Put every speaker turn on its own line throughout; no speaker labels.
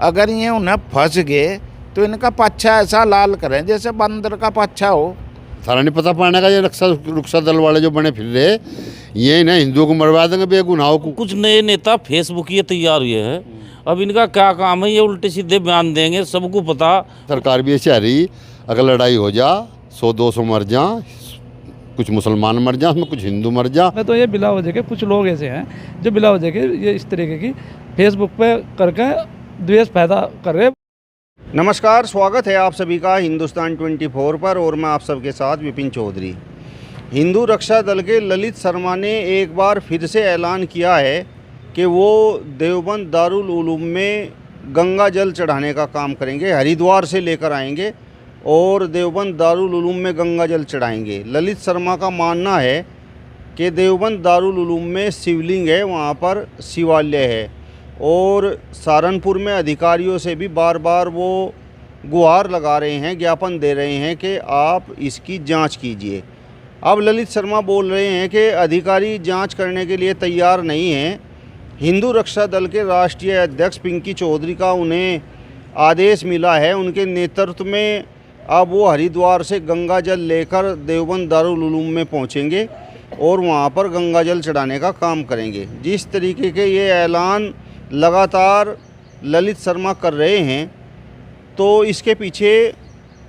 अगर ये उन्हें फंस गए तो इनका पाछा ऐसा लाल करें जैसे बंदर का पाछा हो।
सारा नहीं पता पाने का, ये रक्षा दल वाले जो बने फिर रहे ये ना हिंदुओं को मरवा देंगे बेगुनाहों को।
कुछ नए नेता फेसबुक ये तैयार हुए हैं, अब इनका क्या काम है, ये उल्टे सीधे बयान देंगे, सबको पता।
सरकार भी ऐसी आ रही, अगर लड़ाई हो जा 100-200 मर जा, कुछ मुसलमान मर जा, उसमें कुछ हिंदू मर जा।
मैं तो ये बिला वजह के कुछ लोग ऐसे हैं जो बिला वजह के ये इस तरीके की फेसबुक पे करके द्वेष पैदा कर रहे।
नमस्कार, स्वागत है आप सभी का हिंदुस्तान 24 पर और मैं आप सबके साथ विपिन चौधरी। हिंदू रक्षा दल के ललित शर्मा ने एक बार फिर से ऐलान किया है कि वो देवबंद दारुल उलूम में गंगा जल चढ़ाने का काम करेंगे। हरिद्वार से लेकर आएंगे और देवबंद दारुल उलूम में गंगा जल चढ़ाएंगे। ललित शर्मा का मानना है कि देवबंद दारुल उलूम में शिवलिंग है, वहाँ पर शिवालय है और सहारनपुर में अधिकारियों से भी बार बार वो गुहार लगा रहे हैं, ज्ञापन दे रहे हैं कि आप इसकी जांच कीजिए। अब ललित शर्मा बोल रहे हैं कि अधिकारी जांच करने के लिए तैयार नहीं हैं। हिंदू रक्षा दल के राष्ट्रीय अध्यक्ष पिंकी चौधरी का उन्हें आदेश मिला है, उनके नेतृत्व में अब वो हरिद्वार से गंगा जल लेकर देवबंद दारुल उलूम में पहुंचेंगे और वहां पर गंगा जल चढ़ाने का काम करेंगे। जिस तरीके के ये ऐलान लगातार ललित शर्मा कर रहे हैं, तो इसके पीछे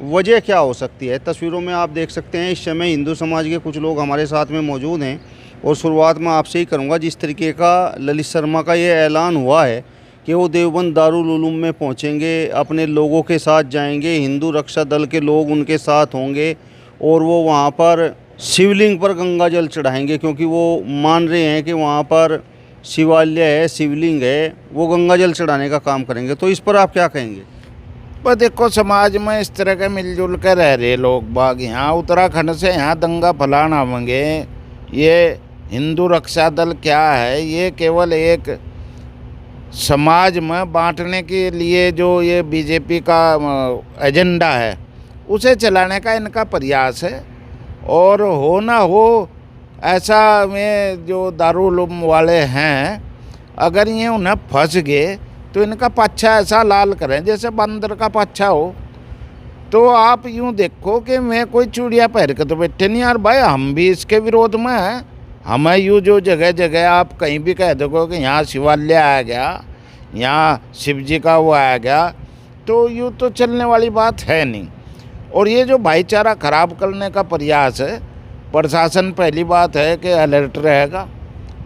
वजह क्या हो सकती है? तस्वीरों में आप देख सकते हैं इस समय हिंदू समाज के कुछ लोग हमारे साथ में मौजूद हैं और शुरुआत में आपसे ही करूंगा। जिस तरीके का ललित शर्मा का ये ऐलान हुआ है कि वो देवबंद दारुल उलूम में पहुंचेंगे, अपने लोगों के साथ जाएंगे, हिंदू रक्षा दल के लोग उनके साथ होंगे और वो वहाँ पर शिवलिंग पर गंगा जल चढ़ाएँगे, क्योंकि वो मान रहे हैं कि वहाँ पर शिवालय है, शिवलिंग है, वो गंगा जल चढ़ाने का काम करेंगे। तो इस पर आप क्या कहेंगे?
पर देखो, समाज में इस तरह के मिलजुल कर रह रहे लोग बाग, यहाँ उत्तराखंड से यहाँ दंगा फैलाना होंगे। ये हिंदू रक्षा दल क्या है, ये केवल एक समाज में बांटने के लिए जो ये बीजेपी का एजेंडा है उसे चलाने का इनका प्रयास है। और हो ना हो ऐसा में जो दारुल उलूम वाले हैं, अगर ये उन्हें फंस गए तो इनका पाछा ऐसा लाल करें जैसे बंदर का पाछा हो। तो आप यूँ देखो कि मैं कोई चूड़िया पहन के तो बैठे नहीं यार भाई, हम भी इसके विरोध में हैं। हमें यूँ जो जगह जगह आप कहीं भी कह दो कि यहाँ शिवालय आ गया, यहाँ शिव जी का वो आ गया, तो यूँ तो चलने वाली बात है नहीं। और ये जो भाईचारा खराब करने का प्रयास है, प्रशासन पहली बात है कि अलर्ट रहेगा,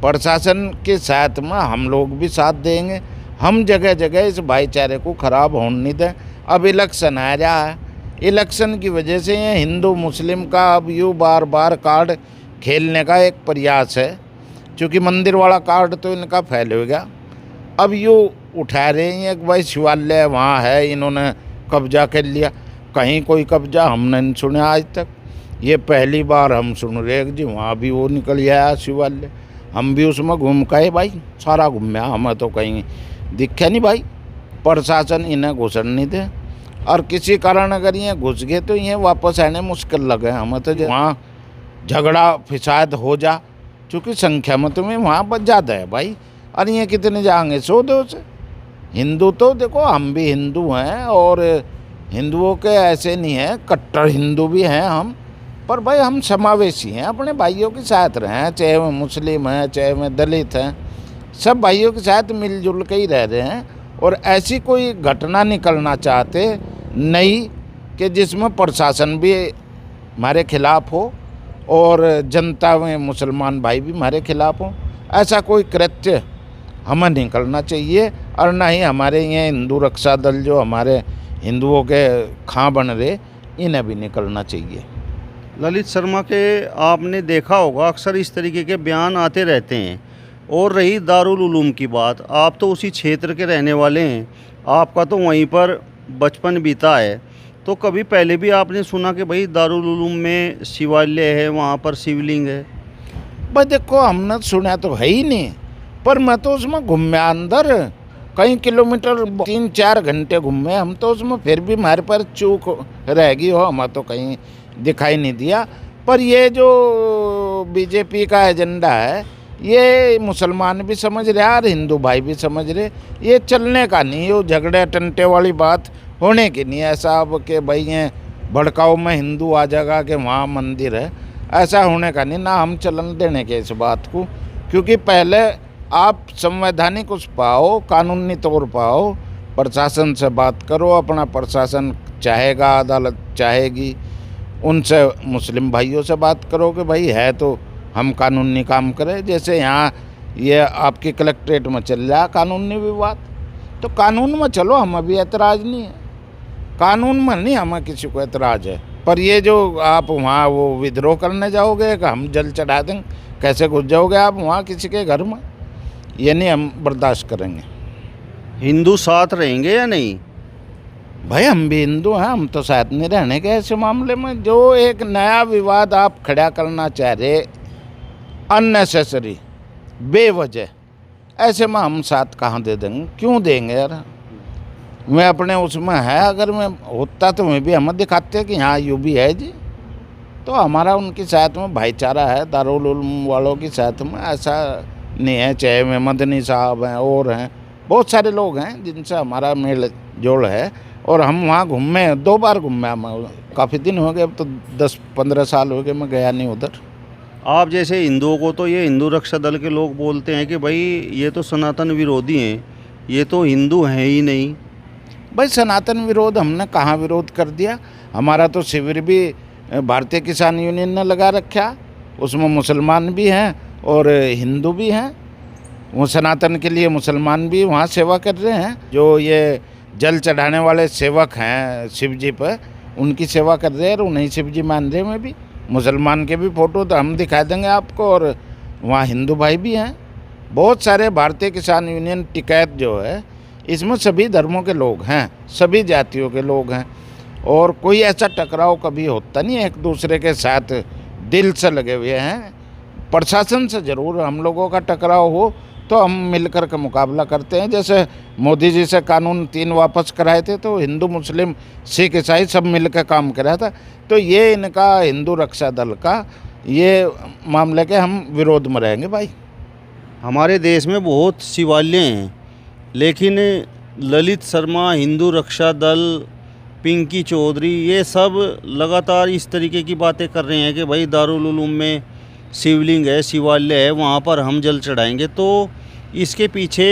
प्रशासन के साथ में हम लोग भी साथ देंगे। हम जगह जगह इस भाईचारे को ख़राब होने नहीं दें। अब इलेक्शन आ रहा है, इलेक्शन की वजह से ये हिंदू मुस्लिम का अब यूँ बार बार कार्ड खेलने का एक प्रयास है, क्योंकि मंदिर वाला कार्ड तो इनका फैल हो गया। अब यूँ उठा रहे हैं कि भाई शिवालय वहाँ है, इन्होंने कब्जा कर लिया। कहीं कोई कब्जा हमने नहीं सुना आज तक, ये पहली बार हम सुन रहे जी वहाँ भी वो निकल गया शिवालय। हम भी उसमें घूम के भाई सारा घूमया, हमें तो कहीं दिखे नहीं भाई। प्रशासन इन्हें घुसन नहीं दे और किसी कारण अगर ये घुस गए तो ये वापस आने मुश्किल लगे हमें। तो वहाँ झगड़ा फिसाद हो जा, क्योंकि संख्या में तुम्हें वहाँ पर ज़्यादा है भाई। और ये कितने जाएंगे 100-200 से? हिंदू तो देखो हम भी हिंदू हैं और हिंदुओं के ऐसे नहीं हैं, कट्टर हिंदू भी हैं हम, पर भाई हम समावेशी हैं, अपने भाइयों के साथ रहें, चाहे वो मुस्लिम हैं चाहे वो दलित हैं, सब भाइयों के साथ मिलजुल के ही रह रहे हैं। और ऐसी कोई घटना निकलना चाहते नहीं कि जिसमें प्रशासन भी हमारे खिलाफ हो और जनता में मुसलमान भाई भी हमारे खिलाफ हो। ऐसा कोई कृत्य हमें नहीं करना चाहिए और ना ही हमारे ये हिंदू रक्षा दल जो हमारे हिंदुओं के खां बन रहे, इन्हें भी निकलना चाहिए।
ललित शर्मा के आपने देखा होगा अक्सर इस तरीके के बयान आते रहते हैं। और रही दारुल उलूम की बात, आप तो उसी क्षेत्र के रहने वाले हैं, आपका तो वहीं पर बचपन बीता है, तो कभी पहले भी आपने सुना कि भाई दारुल उलूम में शिवालय है, वहाँ पर शिवलिंग है?
भाई देखो, हमने सुना तो है ही नहीं, पर मैं तो उसमें घूमया अंदर कई किलोमीटर 3-4 घंटे घूमे हम तो उसमें, फिर भी हमारे पर चूक रहेगी हो, हमें तो कहीं दिखाई नहीं दिया। पर ये जो बीजेपी का एजेंडा है ये मुसलमान भी समझ रहे और हिंदू भाई भी समझ रहे। ये चलने का नहीं, वो झगड़े टंटे वाली बात होने की नहीं। ऐसा अब कि भाई ये भड़काऊ में हिंदू आ जाएगा कि वहाँ मंदिर है, ऐसा होने का नहीं। ना हम चलन देने के इस बात को, क्योंकि पहले आप संवैधानिक उस पाओ, कानूनी तौर पाओ, प्रशासन से बात करो। अपना प्रशासन चाहेगा, अदालत चाहेगी, उनसे मुस्लिम भाइयों से बात करो कि भाई है तो हम कानूनी काम करें। जैसे यहाँ ये आपकी कलेक्ट्रेट में चल रहा कानूनी विवाद, तो कानून में चलो, हम अभी एतराज़ नहीं है, कानून में नहीं हमें किसी को एतराज़ है। पर ये जो आप वहाँ वो विद्रोह करने जाओगे कि हम जल चढ़ा देंगे, कैसे घुस जाओगे आप वहाँ किसी के घर में, ये नहीं हम बर्दाश्त करेंगे।
हिंदू साथ रहेंगे या नहीं?
भाई हम भी हिंदू हैं, हम तो साथ नहीं रहने के ऐसे मामले में। जो एक नया विवाद आप खड़ा करना चाह रहे अननेसेसरी, बेवजह, ऐसे में हम साथ कहाँ दे देंगे, क्यों देंगे यार। मैं अपने उसमें है, अगर मैं होता तो मैं भी हमें दिखाते कि हाँ यूँ भी है जी। तो हमारा उनके साथ में भाईचारा है, दारुल उलूम वालों के साथ में ऐसा नहीं है। चाहे मैं मदनी साहब हैं और हैं, बहुत सारे लोग हैं जिनसे हमारा मेल जोड़ है। और हम वहाँ घूमे, 2 बार घूमे हम, काफ़ी दिन हो गए, अब तो 10-15 साल हो गए मैं गया नहीं उधर।
आप जैसे हिंदुओं को तो ये हिंदू रक्षा दल के लोग बोलते हैं कि भाई ये तो सनातन विरोधी हैं, ये तो हिंदू हैं ही नहीं।
भाई सनातन विरोध हमने कहाँ विरोध कर दिया? हमारा तो शिविर भी भारतीय किसान यूनियन ने लगा रखा, उसमें मुसलमान भी हैं और हिंदू भी हैं। वो सनातन के लिए मुसलमान भी वहाँ सेवा कर रहे हैं। जो ये जल चढ़ाने वाले सेवक हैं शिव जी पर, उनकी सेवा कर रहे हैं और उन्हीं शिव जी मान रहे हैं। में भी मुसलमान के भी फ़ोटो तो हम दिखा देंगे आपको, और वहाँ हिंदू भाई भी हैं बहुत सारे। भारतीय किसान यूनियन टिकैत जो है, इसमें सभी धर्मों के लोग हैं, सभी जातियों के लोग हैं, और कोई ऐसा टकराव कभी होता नहीं है। एक दूसरे के साथ दिल से लगे हुए हैं। प्रशासन से ज़रूर हम लोगों का टकराव हो तो हम मिलकर के मुकाबला करते हैं। जैसे मोदी जी से कानून 3 वापस कराए थे, तो हिंदू मुस्लिम सिख ईसाई सब मिलकर काम कराया था। तो ये इनका हिंदू रक्षा दल का ये मामले के हम विरोध में रहेंगे भाई।
हमारे देश में बहुत शिवालय हैं, लेकिन ललित शर्मा, हिंदू रक्षा दल, पिंकी चौधरी, ये सब लगातार इस तरीके की बातें कर रहे हैं कि भाई दारुल उलूम में शिवलिंग है, शिवालय है, वहाँ पर हम जल चढ़ाएंगे। तो इसके पीछे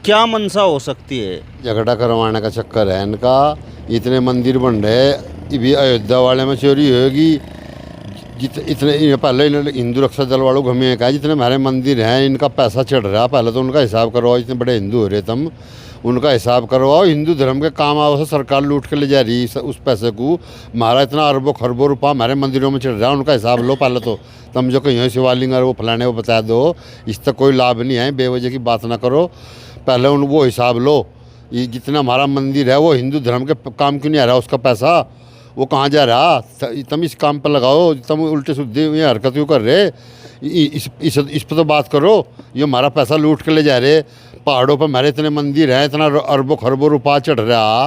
क्या मंशा हो सकती है?
झगड़ा करवाने का चक्कर है इनका। इतने मंदिर बन रहे, अभी अयोध्या वाले में चोरी होगी। इतने पहले हिंदू रक्षा दल वालों को हमें कहा जितने हमारे मंदिर हैं इनका पैसा चढ़ रहा, पहले तो उनका हिसाब करवाओ। इतने बड़े हिंदू हो रहे तुम, उनका हिसाब करवाओ। हिंदू धर्म के काम आओ से सरकार लूट के ले जा रही उस पैसे को। हमारा इतना अरबों खरबों रुपया हमारे मंदिरों में चढ़ रहा है, उनका हिसाब लो पहले तो। तुम जो कहीं शिवालिंग और वो फलाने वो बता दो, इससे कोई लाभ नहीं है। बेवजह की बात ना करो, पहले वो हिसाब लो। ये जितना हमारा मंदिर है वो हिंदू धर्म के काम क्यों नहीं आ रहा, उसका पैसा वो कहाँ जा रहा? तुम इस काम पर लगाओ, तुम उल्टे सीधे ये हरकत क्यों कर रहे? इस पर तो बात करो। ये हमारा पैसा लूट के ले जा रहे। पहाड़ों पर हमारे इतने मंदिर हैं, इतना अरबों खरबों रुपया चढ़ रहा,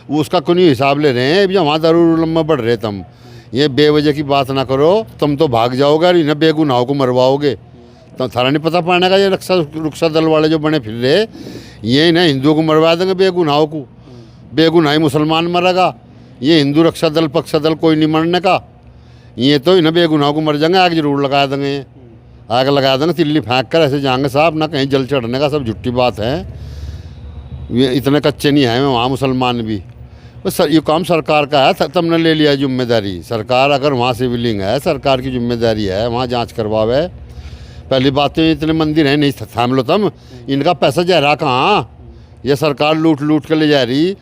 वो उसका क्यों नहीं हिसाब ले रहे हैं? अभी वहाँ दारुल उलूम में बढ़ रहे तुम। ये बेवजह की बात ना करो, तुम तो भाग जाओगे और इन्हें बेगुनाहों को मरवाओगे। तो थारा नहीं पता पाने का, ये रक्षा दल वाले जो बने फिर रहे, ये इन्हें हिंदुओं को मरवा देंगे बेगुनाहों को। बेगुनाही मुसलमान मरेगा, ये हिंदू रक्षा दल पक्ष दल कोई नहीं मरने का। ये तो इन्हें बेगुनाहों को मर जाएंगे। आग जरूर लगा देंगे, आग लगा देंगे, तिल्ली फेंक कर ऐसे जाएंगे साहब। ना कहीं जल चढ़ने का, सब झूठी बात है। ये इतने कच्चे नहीं हैं वहाँ मुसलमान भी। बस ये काम सरकार का है, तुमने ले लिया जिम्मेदारी। सरकार अगर वहाँ शिवलिंग है, सरकार की जिम्मेदारी है, वहाँ जांच करवावे। पहली बात तो इतने मंदिर हैं, नहीं थाम लो तुम। इनका पैसा जा रहा कहाँ? ये सरकार लूट लूट के ले जा रही।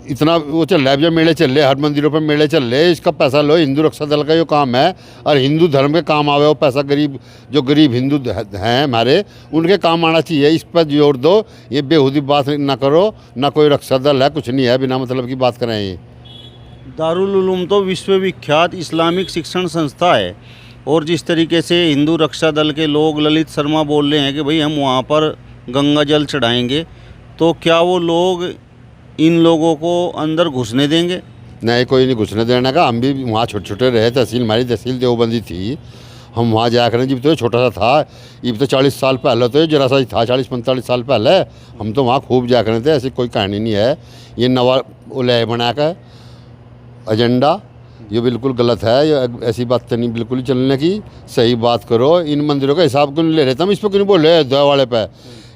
इतना वो चल रहा है, जब मेले चल रहे, हर मंदिरों पर मेले चल रहे, इसका पैसा लो। हिंदू रक्षा दल का ये काम है, और हिंदू धर्म के काम आवे वो पैसा। गरीब जो गरीब हिंदू हैं हमारे, उनके काम आना चाहिए। इस पर जोर दो। ये बेहूदी बात ना करो, ना कोई रक्षा दल है, कुछ नहीं है, बिना मतलब की बात करें। ये
दारुल उलूम तो विश्वविख्यात इस्लामिक शिक्षण संस्था है, और जिस तरीके से हिंदू रक्षा दल के लोग, ललित शर्मा बोल रहे हैं कि भाई हम वहाँ पर गंगा जल चढ़ाएंगे, तो क्या वो लोग इन लोगों को अंदर घुसने देंगे?
नहीं, कोई नहीं घुसने देने का। हम भी वहाँ छोटे छोटे रहे, तहसील हमारी तहसील देवबंदी थी। हम वहाँ जाया करें जब तो ये छोटा सा था, ये तो 40 साल पहले तो ये जरा सा ही था, 40-45 साल पहले हम तो वहाँ खूब जाया करते थे। ऐसी कोई कहानी नहीं है, ये नवा उलय बना कर एजेंडा, ये बिल्कुल गलत है। ये ऐसी बात नहीं बिल्कुल ही चलने की, सही बात करो। इन मंदिरों का हिसाब क्यों नहीं ले रहे तुम, इस पर क्यों नहीं बोल रहे अयोध्या वाले पे,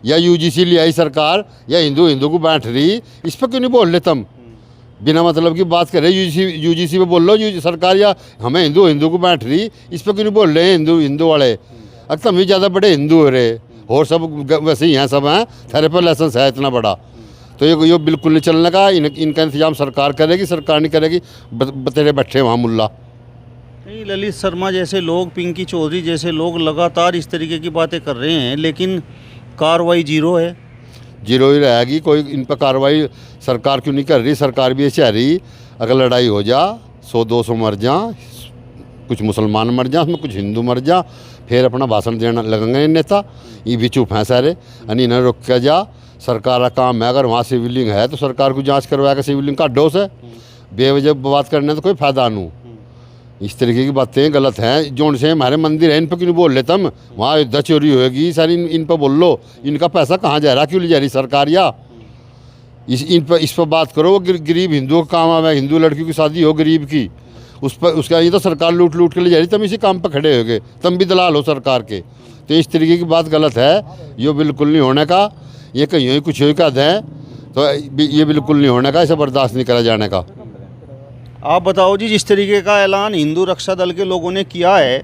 या यूजीसी ले आई सरकार, या हिंदू को बैठ रही, इस पर क्यों नहीं बोल रहे तुम, बिना मतलब की बात कर रहे। यूजीसी पे बोल लो सरकार, या हमें हिंदू को बैठ रही, इस पर क्यों नहीं बोल रहे हिंदू वाले। अब तुम ही ज़्यादा बड़े हिंदू हो रहे, और सब वैसे ही हैं, सब हैं, थारे पर लाइसेंस है इतना बड़ा, तो ये बिल्कुल नहीं चलने का। इनका इंतजाम सरकार करेगी, सरकार नहीं करेगी, बतेरे बैठे वहाँ मुल्ला।
नहीं, ललित शर्मा जैसे लोग, पिंकी चौधरी जैसे लोग लगातार इस तरीके की बातें कर रहे हैं, लेकिन कार्रवाई जीरो है।
जीरो ही रहेगी, कोई इन पर कार्रवाई सरकार क्यों नहीं कर रही। सरकार भी ये चाह रही अगर लड़ाई हो जा, 100-200 मर जा, कुछ मुसलमान मर जा, उसमें कुछ हिंदू मर जा, फिर अपना भाषण देना लगेंगे नेता। ये भी चुप हैं सारे, इन्हें रोक के जा। सरकार का काम है, अगर वहाँ सिविलिंग है तो सरकार को जांच करवा के सिविलिंग का डोस है, बेवजह बात करने तो कोई फ़ायदा नहीं। इस तरीके की बातें गलत हैं। जोन से हमारे मंदिर है, इन पर क्यों नहीं बोल लेते हम, वहाँ अयोध्या चोरी होगी सारी, इन पर बोल लो। इनका पैसा कहाँ जा रहा, क्यों ले जा रही सरकार, या इस पर बात करो। वो गरीब हिंदुओं का काम है, हिंदू लड़की की शादी हो गरीब की, उस पर उसका ये तो सरकार लूट के ले जा रही, तुम इसी काम पर खड़े हो गए, तुम भी दलाल हो सरकार के। तो इस तरीके की बात गलत है, ये बिल्कुल नहीं होने का। ये कहीं कुछ ही कहते हैं, तो ये बिल्कुल नहीं होने का, इसे बर्दाश्त नहीं करा जाने का।
आप बताओ जी, जिस तरीके का ऐलान हिंदू रक्षा दल के लोगों ने किया है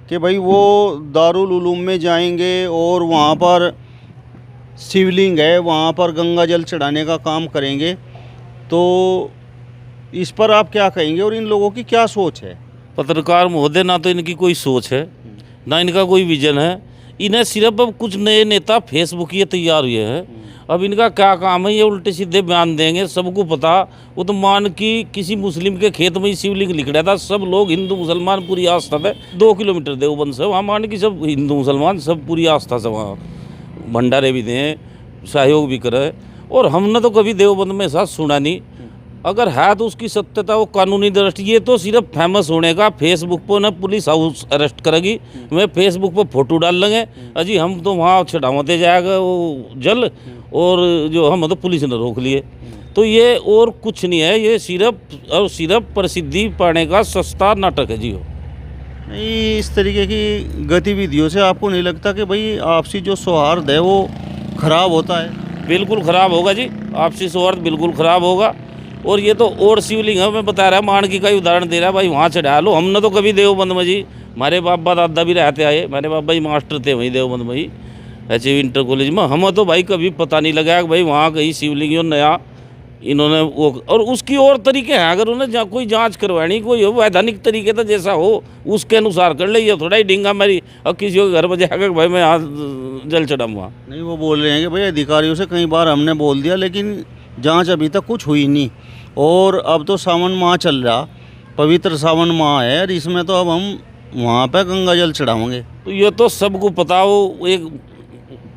कि भाई वो दारुल उलूम में जाएंगे और वहाँ पर शिवलिंग है, वहाँ पर गंगा जल चढ़ाने का काम करेंगे, तो इस पर आप क्या कहेंगे और इन लोगों की क्या सोच है?
पत्रकार महोदय, ना तो इनकी कोई सोच है, ना इनका कोई विजन है। इन्हें सिर्फ अब कुछ नए नेता फेसबुक ये तैयार हुए हैं, अब इनका क्या काम है, ये उल्टे सीधे बयान देंगे। सबको पता, वो तो मान कि किसी मुस्लिम के खेत में ही शिवलिंग लिख रहा था, सब लोग हिंदू मुसलमान पूरी आस्था थे। 2 किलोमीटर देवबंद से वहाँ मान कि सब हिंदू मुसलमान सब पूरी आस्था से वहाँ भंडारे भी दें, सहयोग भी करें। और हमने तो कभी देवबंद में साथ सुना नहीं, अगर है तो उसकी सत्यता वो कानूनी दृष्टि, ये तो सिर्फ फेमस होने का। फेसबुक पर ना पुलिस हाउस अरेस्ट करेगी, मैं फेसबुक पर फोटो डाल लेंगे, अजी हम तो वहाँ चढ़ावते जाएगा वो जल, और जो हम तो पुलिस ने रोक लिए। तो ये और कुछ नहीं है, ये सिर्फ और सिर्फ प्रसिद्धि पाने का सस्ता नाटक है जी। हो
नहीं, इस तरीके की गतिविधियों से आपको नहीं लगता कि भाई आपसी जो सौहार्द है वो खराब होता है?
बिल्कुल ख़राब होगा जी, आपसी सौहार्द बिल्कुल ख़राब होगा। और ये तो और शिवलिंग है, मैं बता रहा मानकी का ही उदाहरण दे रहा है, भाई वहाँ चढ़ा लो। हमने तो कभी देवबंद में जी, हमारे बाबा दादा भी रहते आए, मेरे बाबा ही मास्टर थे वहीं देवबंद में ही, ऐसे इंटर कॉलेज में। हमें तो भाई कभी पता नहीं लगा कि भाई वहाँ कहीं शिवलिंग और नया इन्होंने वो, और उसकी और तरीके हैं। अगर उन्हें कोई जांच करवानी, कोई वैधानिक तरीके तो जैसा हो उसके अनुसार कर ले, ये थोड़ा ही डिंगा मेरी और किसी के घर में जाकर भाई मैं आज जल चढ़ाऊँगा।
नहीं, वो बोल रहे हैं कि भाई अधिकारियों से कई बार हमने बोल दिया, लेकिन जांच अभी तक कुछ हुई नहीं। और अब तो सावन माह चल रहा, पवित्र सावन माह है, और इसमें तो अब हम वहाँ पे गंगा जल चढ़ाएंगे।
तो ये तो सबको पता हो, एक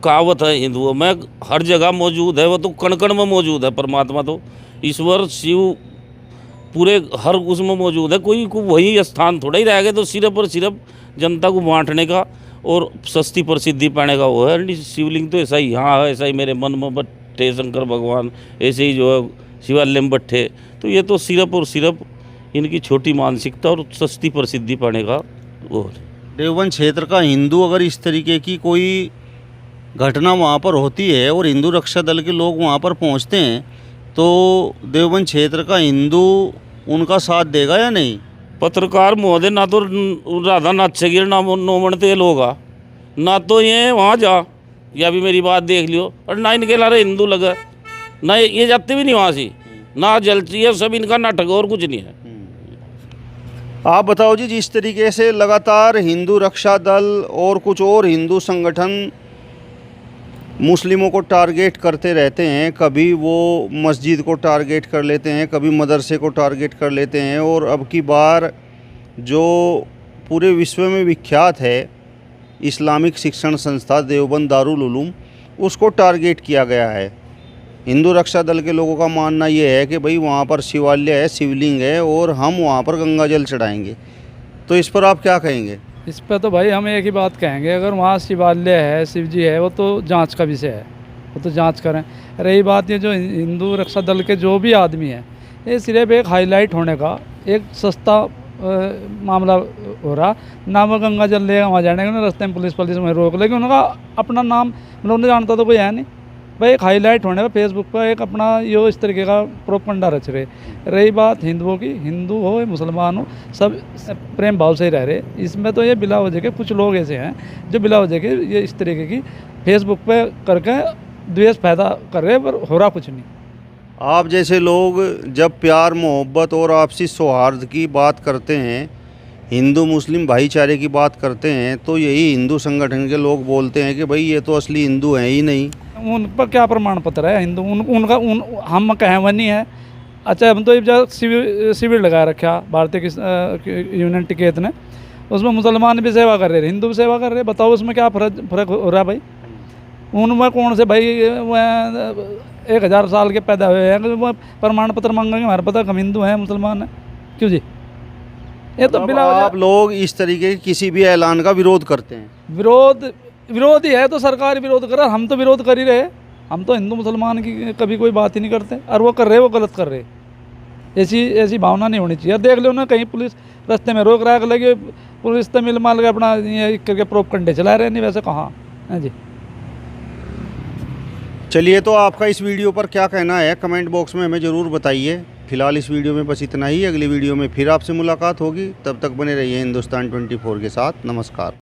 कहावत है हिंदुओं में, हर जगह मौजूद है, वो तो कण कण में मौजूद है। परमात्मा तो ईश्वर शिव पूरे हर उसमें मौजूद है, कोई को वही स्थान थोड़ा ही रह गया। तो सिर्फ और सिर्फ जनता को बांटने का और सस्ती प्रसिद्धि पाने का वो है। शिवलिंग तो ऐसा ही यहाँ है, ऐसा ही मेरे मन में बैठे शंकर भगवान, ऐसे ही जो है शिवालय में बैठे। तो ये तो सिर्फ और सिर्फ इनकी छोटी मानसिकता और सस्ती प्रसिद्धि पाने का वो।
देवबंद क्षेत्र का हिंदू अगर इस तरीके की कोई घटना वहाँ पर होती है और हिंदू रक्षा दल के लोग वहाँ पर पहुँचते हैं, तो देवबंद क्षेत्र का हिंदू उनका साथ देगा या नहीं?
पत्रकार महोदय, ना तो राधा नाथ छगिर ना नोमन तेल होगा, ना तो ये वहाँ जा, या भी मेरी बात देख लियो, और ना इनके लारे हिंदू लगा, ना ये जाते भी नहीं वहाँ से, ना जलती है, सब इनका नाटक और कुछ नहीं है।
आप बताओ जी, जिस तरीके से लगातार हिंदू रक्षा दल और कुछ और हिंदू संगठन मुस्लिमों को टारगेट करते रहते हैं, कभी वो मस्जिद को टारगेट कर लेते हैं, कभी मदरसे को टारगेट कर लेते हैं, और अब की बार जो पूरे विश्व में विख्यात है इस्लामिक शिक्षण संस्था देवबंद दारुल उलूम, उसको टारगेट किया गया है। हिंदू रक्षा दल के लोगों का मानना ये है कि भाई वहाँ पर शिवालय है, शिवलिंग है, और हम वहाँ पर गंगा जल चढ़ाएंगे। तो इस पर आप क्या कहेंगे?
इस पर तो भाई हम एक ही बात कहेंगे, अगर वहाँ शिवालय है, शिव जी है, वो तो जांच का विषय है, वो तो जांच करें। रही बात ये जो हिंदू रक्षा दल के जो भी आदमी हैं, ये सिर्फ एक हाईलाइट होने का एक सस्ता मामला हो रहा। ना वो गंगा जल लेगा वहाँ जाने का, ना रास्ते में पुलिस में रोक लेगी, उनका अपना नाम मतलब उन्हें जानता तो कोई है नहीं भाई। एक हाईलाइट होने का फेसबुक पर एक अपना यो इस तरीके का प्रोपगंडा रच रहे। रही बात हिंदुओं की, हिंदू हो मुसलमान हो, सब प्रेम भाव से ही रह रहे। इसमें तो ये बिला वजह के कुछ लोग ऐसे हैं जो बिला वजह के ये इस तरीके की फेसबुक पे करके द्वेष पैदा कर रहे, पर हो रहा कुछ नहीं।
आप जैसे लोग जब प्यार मोहब्बत और आपसी सौहार्द की बात करते हैं, हिंदू मुस्लिम भाईचारे की बात करते हैं, तो यही हिंदू संगठन के लोग बोलते हैं कि भाई ये तो असली हिंदू हैं ही नहीं।
उन पर क्या प्रमाण पत्र है हिंदू? हम कहें वो नहीं है। अच्छा, हम तो जब शिविर लगा रखा भारतीय यूनियन टिकेत ने, उसमें मुसलमान भी सेवा कर रहे, हिंदू भी सेवा कर रहे। बताओ उसमें क्या फर्क हो रहा है भाई? उनमें कौन से भाई 1000 साल के पैदा हुए हैं, वो प्रमाण पत्र मांगेंगे हमारे पता हम हिंदू हैं मुसलमान हैं? क्यों जी? ये तो बिना
आप लोग इस तरीके के किसी भी ऐलान का विरोध करते हैं?
विरोध ही है तो सरकार विरोध कर रहा, हम तो विरोध कर ही रहे। हम तो हिंदू मुसलमान की कभी कोई बात ही नहीं करते, और वो कर रहे वो गलत कर रहे। ऐसी भावना नहीं होनी चाहिए। देख लो ना, कहीं पुलिस रास्ते में रोक रहा लगे, पुलिस तो मिल माल के अपना ये करके प्रोपगंडे चला रहे, नहीं वैसे कहाँ है जी।
चलिए, तो आपका इस वीडियो पर क्या कहना है कमेंट बॉक्स में हमें ज़रूर बताइए। फिलहाल इस वीडियो में बस इतना ही। अगली वीडियो में फिर आपसे मुलाकात होगी, तब तक बने रहिए हिंदुस्तान 24 के साथ। नमस्कार।